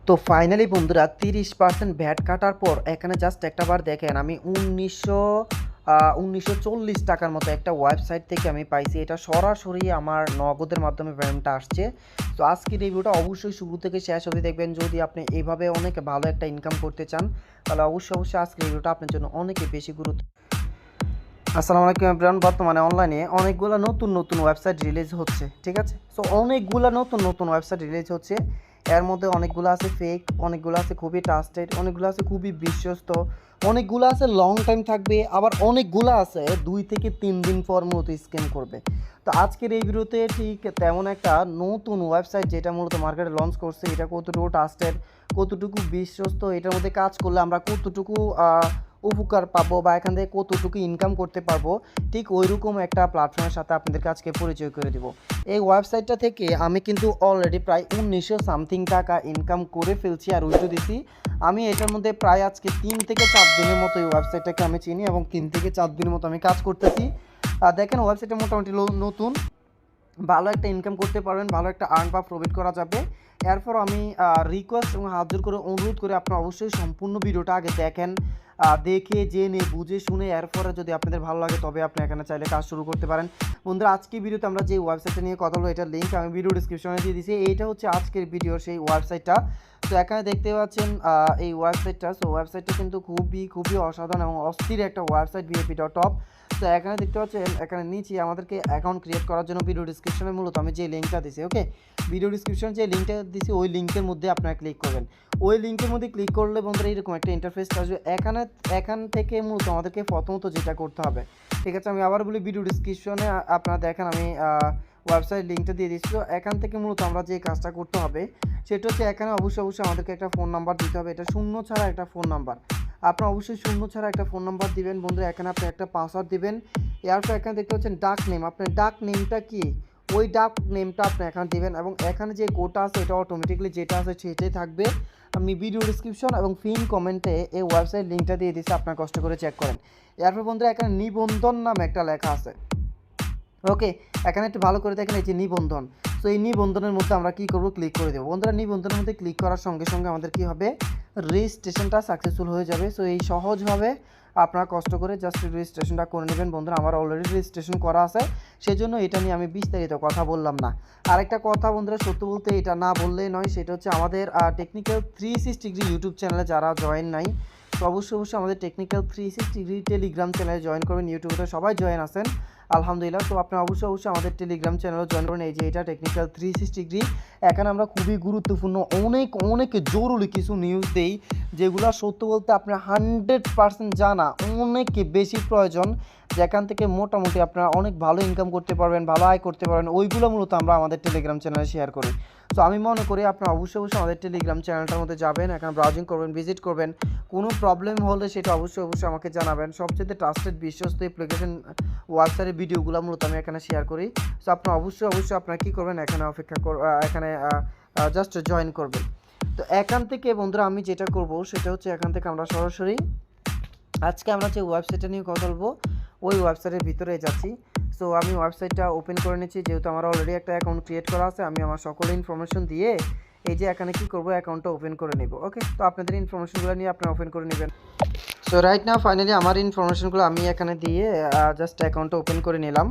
তো ফাইনালি বন্ধুরা 30% ভ্যাট কাটার পর এখানে জাস্ট একটা বার দেখেন আমি 1940 টাকার মতো একটা ওয়েবসাইট থেকে আমি পাইছি। এটা সরাসরি আমার নগদের মাধ্যমে পেমেন্টটা আসছে। তো আজকের রিভিউটা অবশ্যই শুরু থেকে শেষ অবধি দেখবেন। যদি আপনি এইভাবে অনেক ভালো একটা ইনকাম করতে চান তাহলে অবশ্যই আজকের রিভিউটা আপনার জন্য অনেক বেশি গুরুত্ব। আসসালামু আলাইকুম এভরিওয়ান। বর্তমানে অনলাইনে অনেকগুলো নতুন নতুন ওয়েবসাইট রিলিজ হচ্ছে, ঠিক আছে? সো অনেকগুলো নতুন নতুন ওয়েবসাইট রিলিজ হচ্ছে। এর মধ্যে অনেকগুলো আছে ফেক, অনেকগুলো আছে খুবই ট্রাস্টেড, অনেকগুলো আছে খুবই বিশ্বস্ত, অনেকগুলো আছে লং টাইম থাকবে, আবার অনেকগুলো আছে 2 থেকে 3 দিন পর মূলত স্ক্যাম করবে। তো আজকের এই ভিডিওতে ঠিক তেমন একটা নতুন ওয়েবসাইট যেটা মূলত মার্কেটে লঞ্চ করছে, এটা কতটুকু ট্রাস্টেড, কতটুকু বিশ্বস্ত, এটার মধ্যে কাজ করলে আমরা কতটুকু উপকার পাবো বা এখান থেকে কতটুকু ইনকাম করতে পারবো, ঠিক ওইরকম একটা প্ল্যাটফর্মের সাথে আপনাদেরকে আজকে পরিচয় করে দিব। এই ওয়েবসাইটটা থেকে আমি কিন্তু অলরেডি প্রায় 1900 সামথিং টাকা ইনকাম করে ফেলছি আর উইথড্র দিছি। আমি এটার মধ্যে প্রায় আজকে 3 থেকে 4 দিনের মতো এই ওয়েবসাইটটাকে আমি চিনি এবং 3 থেকে 4 দিনের মতো আমি কাজ করতেছি। দেখেন ওয়েবসাইটটা মোটামুটি নতুন, ভালো একটা ইনকাম করতে পারবেন, ভালো একটা আর্ন বা প্রফিট করা যাবে। এরপর আমি রিকোয়েস্ট এবং হাত জোর করে অনুরোধ করে আপনারা অবশ্যই সম্পূর্ণ ভিডিওটা আগে দেখেন, দেখে জেনে বুঝে শুনে এরপরে যদি আপনাদের ভালো লাগে তবে আপনি এখানে চাইলে কাজ শুরু করতে পারেন। বন্ধুরা আজকের ভিডিওতে আমরা যে ওয়েবসাইটটা নিয়ে কথা বলবো এটার লিঙ্ক আমি ভিডিও ডিসক্রিপশনে দিয়ে দিয়েছি। এইটা হচ্ছে আজকের ভিডিওর সেই ওয়েবসাইটটা। তো এখানে দেখতে পাচ্ছেন এই ওয়েবসাইটটা। সো ওয়েবসাইটটা কিন্তু খুবই অসাধারণ এবং অস্থির একটা ওয়েবসাইট, vip.top। তো এখানে দেখতে পাচ্ছেন এখানে নিচে আমাদেরকে অ্যাকাউন্ট ক্রিয়েট করার জন্য ভিডিও ডিসক্রিপশনে মূলত আমি যে লিঙ্কটা দিছি, ওকে, ভিডিও ডিসক্রিপশনে যে লিঙ্কটা দিছি ওই লিঙ্কের মধ্যে আপনারা ক্লিক করবেন। ওই লিঙ্কের মধ্যে ক্লিক করলে বন্ধুরা এরকম একটা ইন্টারফেস আসবে। এখান থেকে মূলত আমাদেরকে প্রথমত যেটা করতে হবে, ঠিক আছে, আমি আবার বলি ভিডিও ডিসক্রিপশনে আপনারা দেখেন আমি ওয়েবসাইট লিঙ্কটা দিয়ে দিচ্ছি। তো এখান থেকে মূলত আমরা যে কাজটা করতে হবে সেটা হচ্ছে এখানে অবশ্যই আমাদেরকে একটা ফোন নাম্বার দিতে হবে। এটা শূন্য ছাড়া একটা ফোন নাম্বার, আপনার অবশ্যই শূন্য ছাড়া একটা ফোন নাম্বার দিবেন বন্ধুরা। এখানে আপনি একটা পাসওয়ার্ড দিবেন। এরপর এখানে দেখতে পাচ্ছেন ডাক নেম, আপনার ডাক নেমটা কি ওই ডাক নেমটা আপনি এখানে দিবেন এবং এখানে যে কোডটা আছে এটা অটোমেটিকলি যেটা আছে সেটাই থাকবে। আমি ভিডিও ডিসক্রিপশন এবং পিন কমেন্টে এই ওয়েবসাইট লিঙ্কটা দিয়ে দিচ্ছি, আপনার কষ্ট করে চেক করেন। এরপর বন্ধুরা এখানে নিবন্ধন নামে একটা লেখা আছে, ওকে, এখানে একটু ভালো করে দেখেন এই যে নিবন্ধন। সো এই নিবন্ধনের মধ্যে আমরা কী করবো, ক্লিক করে দেবো বন্ধুরা। নিবন্ধনের মধ্যে ক্লিক করার সঙ্গে সঙ্গে আমাদের কী হবে, রেজিস্ট্রেশনটা সাকসেসফুল হয়ে যাবে। সো এই সহজভাবে আপনারা কষ্ট করে জাস্ট রেজিস্ট্রেশনটা করে নেবেন বন্ধুরা। আমার অলরেডি রেজিস্ট্রেশন করা আছে, সেজন্য এটা নিয়ে আমি বিস্তারিত কথা বললাম না। আরেকটা কথা বন্ধুরা, সত্য বলতে এটা না বললেই নয়, সেটা হচ্ছে আমাদের টেকনিক্যাল 360 ডিগ্রি ইউটিউব চ্যানেলে যারা জয়েন নাই তো অবশ্যই আমাদের টেকনিক্যাল 360 ডিগ্রি টেলিগ্রাম চ্যানেলে জয়েন করবেন। ইউটিউবে সবাই জয়েন আছেন আলহামদুলিল্লাহ। তো আপনারা অবশ্যই আমাদের টেলিগ্রাম চ্যানেলে জয়েন করুন। এই যে এটা টেকনিক্যাল 360 ডিগ্রি, এখানে আমরা খুবই গুরুত্বপূর্ণ অনেক জরুরি কিছু নিউজ দেই যেগুলো সত্য বলতে আপনার 100% জানা অনেক বেশি প্রয়োজন, যেখান থেকে মোটামুটি আপনারা অনেক ভালো ইনকাম করতে পারবেন, ভালো আয় করতে পারবেন। ওইগুলো মূলত আমরা আমাদের টেলিগ্রাম চ্যানেলে শেয়ার করি। তো আমি মনে করি আপনারা অবশ্যই আমাদের টেলিগ্রাম চ্যানেলটার মধ্যে যাবেন, এখানে ব্রাউজিং করবেন, ভিজিট করবেন। কোনো প্রবলেম হলে সেটা অবশ্যই আমাকে জানাবেন। সবচেয়ে ট্রাস্টেড বিশ্বস্ত অ্যাপ্লিকেশন ওয়েবসাইটের ভিডিওগুলো মূলত আমি এখানে শেয়ার করি। সো আপনারা অবশ্যই আপনারা কী করবেন, এখানে এখানে জাস্ট জয়েন করবেন। তো এখান থেকে বন্ধুরা আমি যেটা করব সেটা হচ্ছে এখান থেকে আমরা সরাসরি আজকে আমরা যে ওয়েবসাইটটা নিয়ে কথা বলবো ওই ওয়েবসাইটের ভিতরে যাচ্ছি। সো আমি ওয়েবসাইটটা ওপেন করে নিচ্ছি, যেহেতু আমার অলরেডি একটা অ্যাকাউন্ট ক্রিয়েট করা আছে। আমি আমার সকল ইনফরমেশন দিয়ে এই যে এখানে কী করবো, অ্যাকাউন্টটা ওপেন করে নেব, ওকে। তো আপনাদের ইনফরমেশনগুলো নিয়ে আপনারা ওপেন করে নেবেন। সো রাইট নাও ফাইনালি আমার ইনফরমেশনগুলো আমি এখানে দিয়ে জাস্ট অ্যাকাউন্টটা ওপেন করে নিলাম,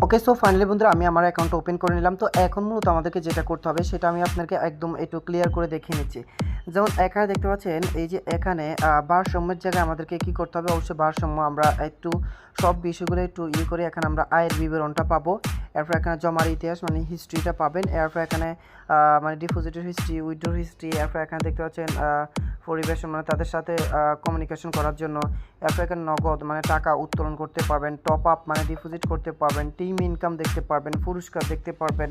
ওকে। সো ফাইনালি বন্ধুরা আমি আমার অ্যাকাউন্টটা ওপেন করে নিলাম। তো এখন মূলত আমাদেরকে যেটা করতে হবে সেটা আমি আপনাকে একদম একটু ক্লিয়ার করে দেখিয়ে নিচ্ছি। যেমন এখানে দেখতে পাচ্ছেন এই যে এখানে ভারসাম্যের জায়গায় আমাদেরকে কী করতে হবে, অবশ্যই ভারসাম্য আমরা একটু সব বিষয়গুলো একটু করে এখানে আমরা আয়ের বিবরণটা পাবো। এরপর এখানে জমার ইতিহাস মানে হিস্ট্রিটা পাবেন। এরপর এখানে মানে ডিপোজিটের হিস্ট্রি, উইথড্র হিস্ট্রি। এরপর এখানে দেখতে পাচ্ছেন পরিবেশ মানে তাদের সাথে কমিউনিকেশন করার জন্য। এরপর এখানে নগদ মানে টাকা উত্তোলন করতে পারবেন, টপ আপ মানে ডিপোজিট করতে পারবেন, টিম ইনকাম দেখতে পারবেন, পুরস্কার দেখতে পারবেন,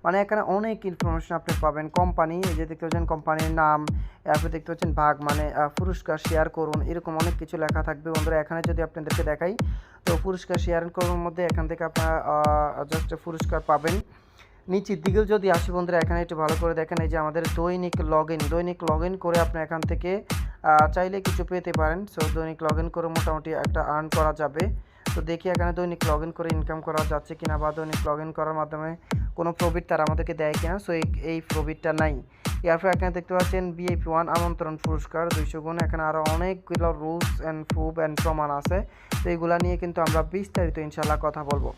মানে এখানে অনেক ইনফরমেশন আপনি পাবেন। কোম্পানি এই যে দেখতে পাচ্ছেন কোম্পানির নাম, এরপর দেখতে পাচ্ছেন ভাগ মানে পুরস্কার শেয়ার করুন, এরকম অনেক কিছু লেখা থাকবে বন্ধুরা। এখানে যদি আপনাদেরকে দেখাই তো পুরস্কার শেয়ার করুন মধ্যে এখান থেকে আপনারা জাস্ট পুরস্কার পাবেন। নিচের দিকেও যদি আসি বন্ধুরা এখানে একটু ভালো করে দেখেন এই যে আমাদের দৈনিক লগ ইন করে আপনি এখান থেকে চাইলে কিছু পেতে পারেন। সো দৈনিক লগ ইন করে মোটামুটি একটা আর্ন করা যাবে। তো দেখি এখানে দৈনিক লগ ইন করে ইনকাম করা যাচ্ছে কিনা বা দৈনিক লগ ইন করার মাধ্যমে কোনো প্রফিট তারা আমাদেরকে দেয় কিনা। সো এই প্রফিটটা নাই। এরপর এখানে দেখতে পাচ্ছেন VIP 1 আমন্ত্রণ পুরস্কার 200 গুণ। এখানে আরও অনেকগুলো রুলস অ্যান্ড প্রুফ অ্যান্ড প্রমাণ আছে, তো এগুলা নিয়ে কিন্তু আমরা বিস্তারিত ইনশাল্লাহ কথা বলবো।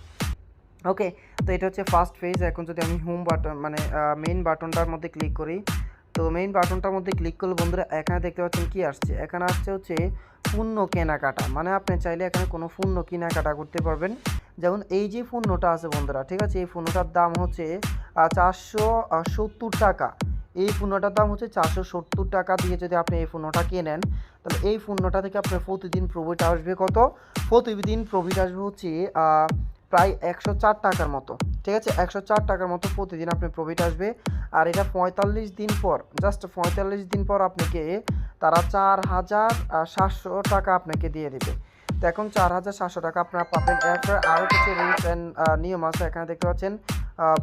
ওকে, তো এটা হচ্ছে ফার্স্ট পেজ। এখন যদি আমি হোম বাটন মানে মেইন বাটনটার মধ্যে ক্লিক করি, তো মেইন বাটনটার মধ্যে ক্লিক করলে বন্ধুরা এখানে দেখতে পাচ্ছেন কি আসছে, এখানে আসছে হচ্ছে পণ্য কেনাকাটা। মানে আপনি চাইলে এখানে কোনো পণ্য কেনাকাটা করতে পারবেন। যেমন এই যে পণ্যটা আছে বন্ধুরা, ঠিক আছে, এই পণ্যটার দাম হচ্ছে 470 টাকা। এই পণ্যটার দাম হচ্ছে 470 টাকা দিয়ে যদি আপনি এই পণ্যটা কেনেন, তাহলে এই পণ্যটা থেকে আপনার প্রতিদিন প্রফিট আসবে কত? প্রতিদিন প্রফিট আসবে হচ্ছে প্রায় 104 টাকার মতো। ঠিক আছে, 104 টাকার মতো প্রতিদিন আপনি প্রফিট আসবে। আর এটা 45 দিন পর, জাস্ট 45 দিন পর আপনাকে তারা 4700 টাকা আপনাকে দিয়ে দেবে। তো এখন 4700 টাকা আপনারা পাবেন। এরপরে আরও কিছু রুলস অ্যান্ড নিয়ম আছে। এখানে দেখতে পাচ্ছেন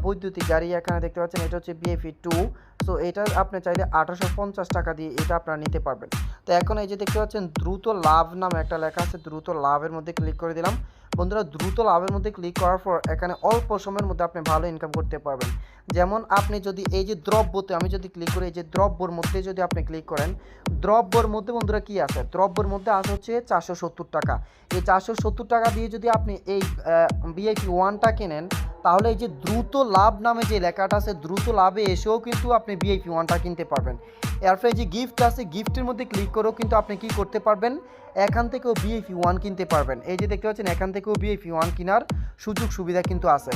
বৈদ্যুতিক গাড়ি, এখানে দেখতে পাচ্ছেন এটা হচ্ছে VIP 2। সো এটা আপনি চাইলে 850 টাকা দিয়ে এটা আপনারা নিতে পারবেন। তো এখন এই যে দেখতে পাচ্ছেন দ্রুত লাভ নামে একটা লেখা আছে, দ্রুত লাভের মধ্যে ক্লিক করে দিলাম। বন্ধুরা দ্রুত লাভের মধ্যে ক্লিক করার পর এখানে অল্প সময়ের মধ্যে আপনি ভালো ইনকাম করতে পারবেন। যেমন আপনি যদি এই যে দ্রব্যতে আমি যদি ক্লিক করি, এই যে দ্রব্যর মধ্যে যদি আপনি ক্লিক করেন, দ্রব্যর মধ্যে বন্ধুরা কি আছে, দ্রব্যর মধ্যে আছে হচ্ছে 470 টাকা। এই 470 টাকা দিয়ে যদি আপনি এই VIP 1টা কেনেন, তাহলে এই যে দ্রুত লাভ নামে যে লেখাটা আছে, দ্রুত লাভে এসেও কিন্তু আপনি VIP 1টা কিনতে পারবেন। এরপরে যে গিফট আছে, গিফটের মধ্যে ক্লিক করেও কিন্তু আপনি কি করতে পারবেন, এখান থেকেও VIP 1 কিনতে পারবেন। এই যে দেখতে পাচ্ছেন এখান থেকেও VIP 1 কেনার সুযোগ সুবিধা কিন্তু আছে।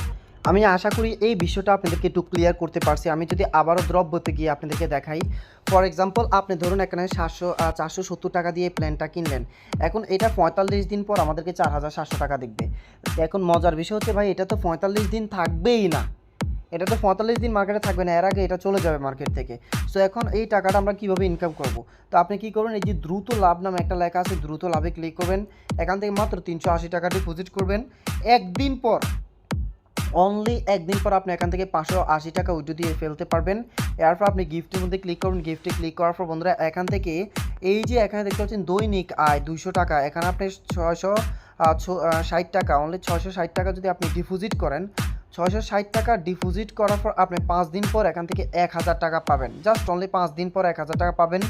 আমি আশা করি এই বিষয়টা আপনাদেরকে একটু ক্লিয়ার করতে পারছি। আমি যদি আবারও দ্রব্যতে গিয়ে আপনাদেরকে দেখাই, ফর এক্সাম্পল আপনি ধরুন এখানে 470 টাকা দিয়ে প্ল্যানটা কিনলেন। এখন এটা 45 দিন পর আমাদেরকে 4700 টাকা দেখবে। এখন মজার বিষয় হচ্ছে ভাই, এটা তো 45 দিন থাকবেই না, এটা তো 45 দিন মার্কেটে থাকবে না, এর আগে এটা চলে যাবে মার্কেট থেকে। সো এখন এই টাকাটা আমরা কীভাবে ইনকাম করব? তো আপনি কী করবেন, এই যে দ্রুত লাভ নামে একটা লেখা আছে, দ্রুত লাভে ক্লিক করবেন। এখান থেকে মাত্র 380 টাকা ডিপোজিট করবেন। একদিন পর, অনলি একদিন পর আপনি এখান থেকে 580 টাকা উইথড্র দিয়ে ফেলতে পারবেন। এরপর আপনি গিফটের মধ্যে ক্লিক করবেন। গিফটে ক্লিক করার পর বন্ধুরা এখান থেকে এই যে এখানে দেখতে পাচ্ছেন দৈনিক আয় 200 টাকা, এখানে আপনি 660 টাকা, অনলি 660 টাকা যদি আপনি ডিপোজিট করেন, 660 টাকা ডিপোজিট করার পর আপনি 5 দিন পর এখান থেকে 1000 টাকা পাবেন। জাস্ট অনলি 5 দিন পর 1000 টাকা পাবেন।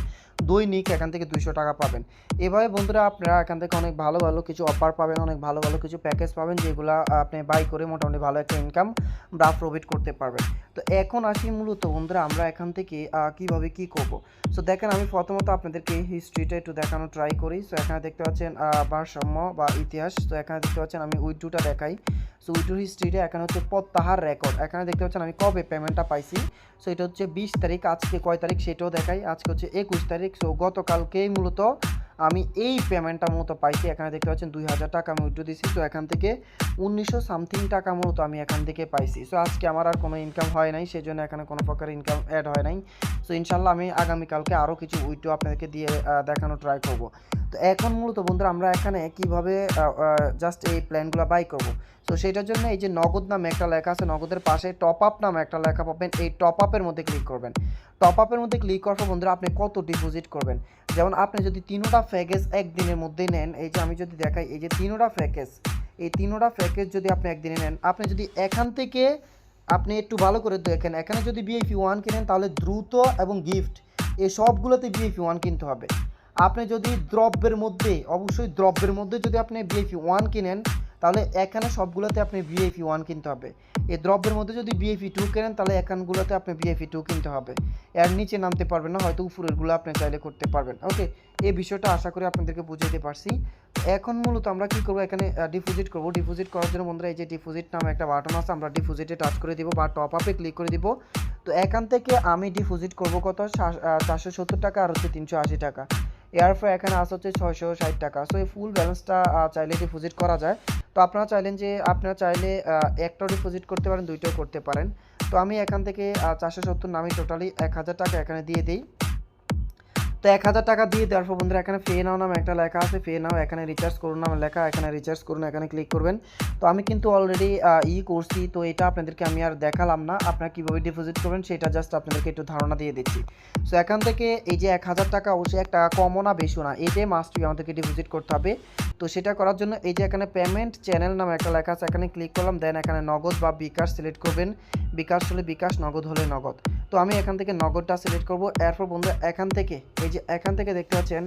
দৈনিক এখান থেকে 200 টাকা পাবেন। এভাবে বন্ধুরা আপনারা এখান থেকে অনেক ভালো ভালো কিছু অফার পাবেন, অনেক ভালো ভালো কিছু প্যাকেজ পাবেন, যেগুলো আপনি বাই করে মোটামুটি ভালো একটা ইনকাম বা প্রফিট করতে পারবেন। তো এখন আসি মূলত বন্ধুরা আমরা এখান থেকে কীভাবে কী করব। সো দেখেন আমি প্রথমত আপনাদেরকে হিস্ট্রিটা একটু দেখানোর ট্রাই করি। সো এখানে দেখতে পাচ্ছেন ভারসাম্য বা ইতিহাস। তো এখানে দেখতে পাচ্ছেন আমি উইথড্রটা দেখাই। সো উইথড্র হিস্ট্রিটা এখানে হচ্ছে প্রত্যাহার রেকর্ড। এখানে দেখতে পাচ্ছেন আমি কবে পেমেন্টটা পাইছি। সো এটা হচ্ছে 20 তারিখ, আজকে কয় তারিখ সেটাও দেখাই, আজকে হচ্ছে 21 তারিখ। সো গতকালকেই মূলত আমি এই পেমেন্টটা মূলত পাইছি। এখানে দেখতে পাচ্ছেন 2000 টাকা আমি উইথড্র দিয়েছি। তো এখান থেকে 1900 সামথিং টাকা মূলত আমি এখান থেকে পাইছি। সো আজকে আমার আর কোনো ইনকাম হয় নাই, সেই জন্য এখানে কোনো প্রকার ইনকাম অ্যাড হয় নাই। সো ইনশাল্লাহ আমি আগামীকালকে আরও কিছু উইথড্র আপনাদেরকে দিয়ে দেখানোর ট্রাই করব। তো এখন মূলত বন্ধুরা আমরা এখানে কীভাবে জাস্ট এই প্ল্যানগুলো বাই করব। তো সেটার জন্য এই যে নগদ নামে একটা লেখা আছে, নগদের পাশে টপ আপ নামে একটা লেখা পাবেন, এই টপ আপের মধ্যে ক্লিক করবেন। টপ আপের মধ্যে ক্লিক করার পর বন্ধুরা আপনি কত ডিপোজিট করবেন। যেমন আপনি যদি 3টা প্যাকেজ একদিনের মধ্যে নেন, এই যে আমি যদি দেখাই, এই যে 3টা প্যাকেজ, এই 3টা প্যাকেজ যদি আপনি একদিনে নেন, আপনি যদি এখান থেকে আপনি একটু ভালো করে দেখেন, এখানে যদি VIP 1 কিনেন তাহলে দ্রুত এবং গিফট এই সবগুলোতে VIP 1 কিনতে হবে। আপনি যদি দ্রব্যের মধ্যে, অবশ্যই দ্রব্যের মধ্যে যদি আপনি VIP 1 কিনেন, তাহলে এখানে সবগুলোতে আপনি VIP 1 কিনতে হবে। এই দ্রব্যের মধ্যে যদি VIP 2 কেনেন, তাহলে এখানগুলোতে আপনি VIP 2 কিনতে হবে। এর নিচে নামতে পারবেন না, হয়তো উপরেরগুলো আপনি চাইলে করতে পারবেন। ওকে, এই বিষয়টা আশা করি আপনাদেরকে বুঝাইতে পারছি। এখন মূলত আমরা কী করবো, এখানে ডিপোজিট করব। ডিপোজিট করার জন্য বন্ধুরা এই যে ডিপোজিট নামে একটা বাটন আছে, আমরা ডিপোজিটে টাচ করে দিব বা টপ আপে ক্লিক করে দিব। তো এখান থেকে আমি ডিপোজিট করব কত, 470 টাকা আর হচ্ছে 380 টাকা। এরপর এখানে আসা হচ্ছে 660 টাকা। সো এই ফুল ব্যালেন্সটা চাইলে ডিপোজিট করা যায়। তো আপনারা চাইলেন যে আপনারা চাইলে একটাও ডিপোজিট করতে পারেন, দুইটাও করতে পারেন। তো আমি এখান থেকে 470 নামে টোটালি 1000 টাকা এখানে দিয়ে দিই। তো 1000 টাকা দিয়ে দেওয়ার পর বন্ধুরা এখানে পে নাও নামে একটা লেখা আছে, পে নাও, এখানে রিচার্জ করুন নামে লেখা, এখানে রিচার্জ করুন, এখানে ক্লিক করবেন। তো আমি কিন্তু অলরেডি করছি, তো এটা আপনাদেরকে আমি আর দেখালাম না, আপনারা কীভাবে ডিপোজিট করবেন সেটা জাস্ট আপনাদেরকে একটু ধারণা দিয়ে দিচ্ছি। সো এখান থেকে এই যে 1000 টাকা, অবশ্যই একটা কমও না বেশিও না, এইটাই মাস্ট বি আমাদেরকে ডিপোজিট করতে হবে। তো সেটা করার জন্য এই যে এখানে পেমেন্ট চ্যানেল নামে একটা লেখা আছে, এখানে ক্লিক করলাম। দেন এখানে নগদ বা বিকাশ সিলেক্ট করবেন। বিকাশ হলে বিকাশ, নগদ হলে নগদ। তো আমি এখান থেকে নগদটা সিলেক্ট করব। এরপর বন্ধুরা এখান থেকে এই যে এখান থেকে দেখতে পাচ্ছেন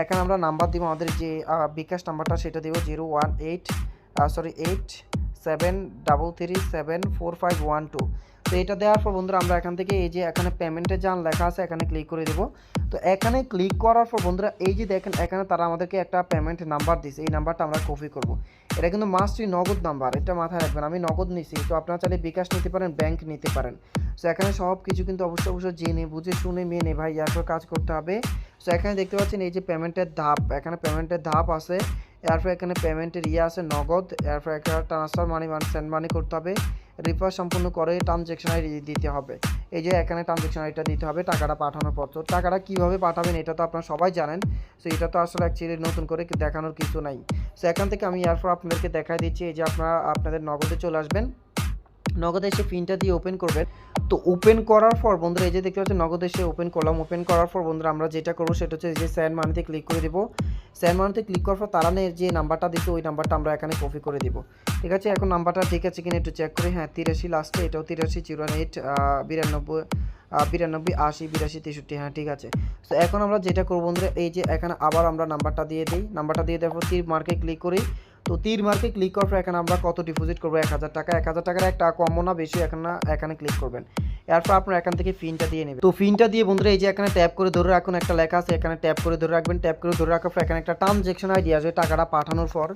এখানে আমরা নাম্বার দিব, আমাদের যে বিকাশ নাম্বারটা সেটা দিব 01887337451 তো এটা দেওয়ার পর বন্ধুরা আমরা এখান থেকে এই যে এখানে পেমেন্টের যান লেখা আছে এখানে ক্লিক করে দেব। তো এখানে ক্লিক করার পর বন্ধুরা এই যে দেখেন এখানে তারা আমাদেরকে একটা পেমেন্ট নাম্বার দিয়েছে, এই নাম্বারটা আমরা কপি করব। এটা কিন্তু মাস্টই নগদ নাম্বার, এটা মাথায় রাখবেন। আমি নগদ নিছি, তো আপনারা চাইলে বিকাশ নিতে পারেন, ব্যাংক নিতে পারেন। সো এখানে সব কিছু কিন্তু অবশ্যই জেনে বুঝে শুনে মেনে ভাই এরপর কাজ করতে হবে। সো এখানে দেখতে পাচ্ছেন এই যে পেমেন্টের ধাপ, এখানে পেমেন্টের ধাপ আছে, এরপর এখানে পেমেন্টের আছে নগদ, এরপর একটা ট্রান্সফার মানি সেন্ড মানি করতে হবে, রিফার সম্পূর্ণ করে ট্রানজ্যাকশন আইডি দিতে হবে। এই যে এখানে ট্রানজ্যাকশন আইডিটা দিতে হবে টাকাটা পাঠানোর পর। তো টাকাটা কীভাবে পাঠাবেন এটা তো আপনারা সবাই জানেন, সো এটা তো আসলে অ্যাকচুয়ালি নতুন করে দেখানোর কিছু নাই। সো এখান থেকে আমি এরপর আপনাদেরকে দেখাই দিচ্ছি, এই যে আপনারা আপনাদের নগদে চলে আসবেন, নগদে এসে পিনটা দিয়ে ওপেন করবেন। তো ওপেন করার পর বন্ধুরা এই যে দেখতে পাচ্ছেন নগদে এসে ওপেন করলাম। ওপেন করার পর বন্ধুরা আমরা যেটা করবো সেটা হচ্ছে এই যে সেন্ড মানিতে ক্লিক করে দেবো। সেন্ড মানিতে ক্লিক করার পর তারানের যে নাম্বারটা দিচ্ছে ওই নাম্বারটা আমরা এখানে কপি করে দিব। ঠিক আছে, এখন নাম্বারটা ঠিক আছে কিনা একটু চেক করি। হ্যাঁ 83 লাস্টে, এটাও 83 08 92 80 82 63, হ্যাঁ ঠিক আছে। তো এখন আমরা যেটা করবো বন্ধুরা এই যে এখানে আবার আমরা নাম্বারটা দিয়ে দিই, নাম্বারটা দিয়ে দেওয়ার পর তীর মার্কে ক্লিক করি। তো তীর মার্কে ক্লিক করার পর এখানে আমরা কত ডিপোজিট করবো 1000 টাকা। 1000 টাকার একটা কমও না বেশি, এখানে ক্লিক করবেন। এরপর আপনার এখান থেকে ফিনটা দিয়ে নেবেন। তো ফিনটা দিয়ে বন্ধুরা এই যে এখানে ট্যাপ করে ধরে রাখুন, একটা লেখা আছে এখানে ট্যাপ করে ধরে রাখবেন। ট্যাপ করে ধরে রাখার পর এখানে একটা ট্রানজ্যাকশন আইডি আসবে টাকাটা পাঠানোর পর,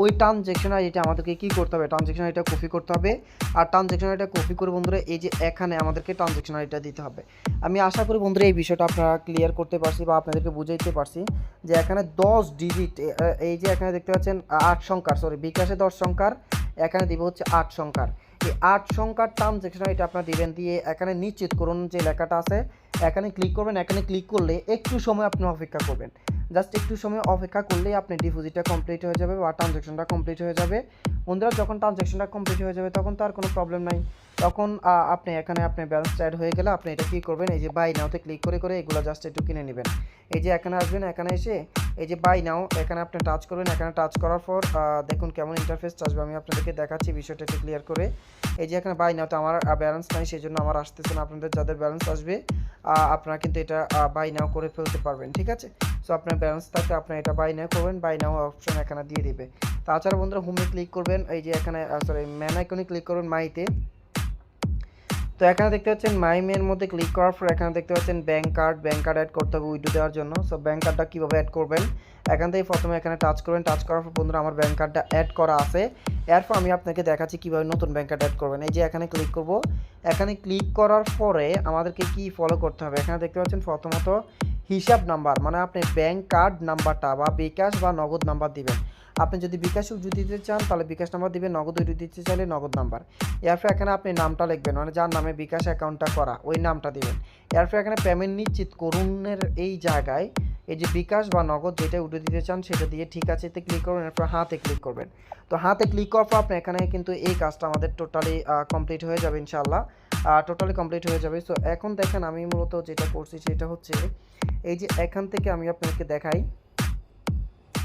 ওই ট্রানজ্যাকশন আইডিটা আমাদেরকে কী করতে হবে, ট্রানজ্যাকশন আইডিটা কপি করতে হবে। আর ট্রানজ্যাকশন আইডিটা কপি করে বন্ধুরা এই যে এখানে আমাদেরকে ট্রানজ্যাকশন আইডিটা দিতে হবে। আমি আশা করি বন্ধুরা এই বিষয়টা আপনারা ক্লিয়ার করতে পারছি বা আপনাদেরকে বুঝাইতে পারছি যে এখানে 10 ডিজিট, এই যে এখানে দেখতে পাচ্ছেন 8 সংখ্যার, সরি বিকাশে 10 সংখ্যার, এখানে দিব হচ্ছে 8 সংখ্যার। এই 8 সংখ্যার ট্রানজ্যাকশন এটা আপনারা দিবেন, দিয়ে এখানে নিশ্চিত করুন যে লেখাটা আছে এখানে ক্লিক করবেন। এখানে ক্লিক করলে একটু সময় আপনি অপেক্ষা করবেন, জাস্ট একটু সময় অপেক্ষা করলেই আপনি ডিপোজিটটা কমপ্লিট হয়ে যাবে বা ট্রানজ্যাকশনটা কমপ্লিট হয়ে যাবে। বন্ধুরা যখন ট্রানজ্যাকশনটা কমপ্লিট হয়ে যাবে তখন তো আর কোনো প্রবলেম নাই, তখন আপনি এখানে আপনার ব্যালেন্স অ্যাড হয়ে গেলে আপনি এটা কী করবেন, এই যে বাই নাওতে ক্লিক করে করে এগুলো জাস্ট একটু কিনে নেবেন। এই যে এখানে আসবেন, এখানে এসে এই যে বাই নাও এখানে আপনি টাচ করবেন। এখানে টাচ করার পর দেখুন কেমন ইন্টারফেস আসবে, আমি আপনাদেরকে দেখাচ্ছি বিষয়টা একটু ক্লিয়ার করে। এই যে এখানে বাই নাওতে আমার ব্যালেন্স নাই, সেই জন্য আমার আসতেছে না। আপনাদের যাদের ব্যালেন্স আসবে আপনারা কিন্তু এটা বাই নাও করে ফেলতে পারবেন, ঠিক আছে। সো আপনার ব্যালেন্স থাকতে আপনার এটা বাই নাও করবেন, বাই নাও অপশন এখানে দিয়ে দিবে। তাছাড়া বন্ধুরা হোমে ক্লিক করবেন, এই যে এখানে সরি ম্যান আইকনে ক্লিক করবেন মাইতে। তো এখানে দেখতে পাচ্ছেন মাই মের মধ্যে ক্লিক করার পর এখানে দেখতে পাচ্ছেন ব্যাঙ্ক কার্ড অ্যাড করতে হবে উইথড্র দেওয়ার জন্য। সো ব্যাঙ্ক কার্ডটা কীভাবে অ্যাড করবেন, এখান থেকে প্রথমে এখানে টাচ করবেন। টাচ করার পর বন্ধুরা আমার ব্যাঙ্ক কার্ডটা অ্যাড করা আছে। এরপর আমি আপনাকে দেখাচ্ছি কীভাবে নতুন ব্যাঙ্ক কার্ড অ্যাড করবেন। এই যে এখানে ক্লিক করব, এখানে ক্লিক করার পরে আমাদেরকে কি ফলো করতে হবে, এখানে দেখতে পাচ্ছেন প্রথমত হিসাব নাম্বার, মানে আপনি ব্যাঙ্ক কার্ড নাম্বারটা বা বিকাশ বা নগদ নাম্বার দিবেন। আপনি যদি বিকাশ উইথড্র দিতে চান তাহলে বিকাশ নাম্বার দিবেন, নগদ উইথড্র দিতে চাইলে নগদ নাম্বার। এরপর এখানে আপনি নামটা লিখবেন, মানে যার নামে বিকাশ অ্যাকাউন্টটা করা ওই নামটা দিবেন। এরপর এখানে পেমেন্ট নিশ্চিত করুনের এই জায়গায় এই যে বিকাশ বা নগদ যেটা উইথড্র দিতে চান সেটা দিয়ে ঠিক আছে এতে ক্লিক করবেন। এরপর হাতে ক্লিক করবেন। তো হাতে ক্লিক করার পর আপনি এখানে কিন্তু এই কাজটা আমাদের টোটালি কমপ্লিট হয়ে যাবে ইনশাআল্লাহ, টোটালি কমপ্লিট হয়ে যাবে। সো এখন দেখেন আমি মূলত যেটা করছি সেটা হচ্ছে এই যে এখান থেকে আমি আপনাদেরকে দেখাই,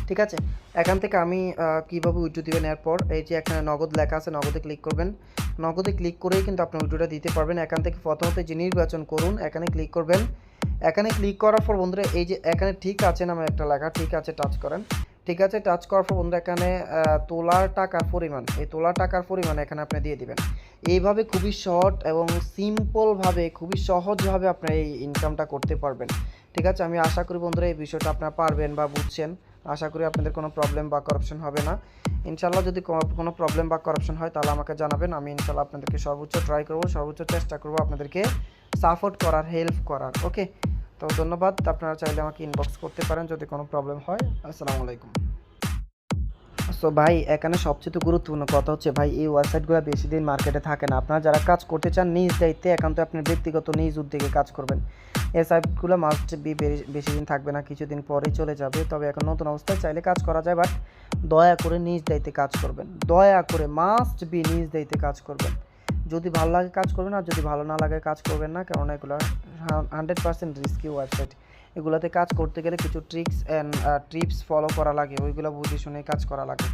ঠিক আছে। এখান থেকে আমি কীভাবে উইথড্র দিবেন, এরপর এই যে এখানে নগদ লেখা আছে নগদে ক্লিক করবেন। নগদে ক্লিক করেই কিন্তু আপনি উইথড্রটা দিতে পারবেন। এখান থেকে প্রথমত যে নির্বাচন করুন এখানে ক্লিক করবেন। এখানে ক্লিক করার পর বন্ধুরা এই যে এখানে ঠিক আছে নামে একটা লেখা, ঠিক আছে টাচ করেন। ঠিক আছে টাচ করার পর বন্ধুরা এখানে তোলার টাকার পরিমাণ, এই তোলার টাকার পরিমাণ এখানে আপনি দিয়ে দিবেন। এইভাবে খুবই শর্ট এবং সিম্পলভাবে খুবই সহজভাবে আপনার এই ইনকামটা করতে পারবেন, ঠিক আছে। আমি আশা করি বন্ধুরা এই বিষয়টা আপনারা পারবেন বা বুঝছেন। আশা করি আপনাদের কোনো প্রবলেম বা করাপশন হবে না ইনশাল্লাহ। যদি কোনো প্রবলেম বা করাপশন হয় তাহলে আমাকে জানাবেন, আমি ইনশাল্লাহ আপনাদেরকে সর্বোচ্চ ট্রাই করব, সর্বোচ্চ চেষ্টা করব আপনাদেরকে সাপোর্ট করার, হেল্প করার। ওকে, তো ধন্যবাদ। আপনারা চাইলে আমাকে ইনবক্স করতে পারেন যদি কোনো প্রবলেম হয়। আসসালামু আলাইকুম। সো ভাই এখানে সবচেয়ে গুরুত্বপূর্ণ কথা হচ্ছে ভাই এই ওয়েবসাইটগুলো বেশি দিন মার্কেটে থাকে না। আপনারা যারা কাজ করতে চান নিজ দায়িত্বে একান্ত আপনার ব্যক্তিগত নিজ উদ্যোগে কাজ করবেন। এই সাইটগুলো মাস্ট বি বেশি দিন থাকবে না, কিছুদিন পরেই চলে যাবে। তবে এখন নতুন অবস্থায় চাইলে কাজ করা যায়, বাট দয়া করে নিজ দায়িত্বে কাজ করবেন, দয়া করে মাস্ট বি নিজ দায়িত্বে কাজ করবেন। যদি ভালো লাগে কাজ করবেন, আর যদি ভালো না লাগে কাজ করবেন না, কেননা এগুলো 100% রিস্কি ওয়েবসাইট। এগুলোতে কাজ করতে গেলে কিছু ট্রিক্স অ্যান্ড টিপস ফলো করা লাগে, ওইগুলো বুঝে শুনে কাজ করা লাগে।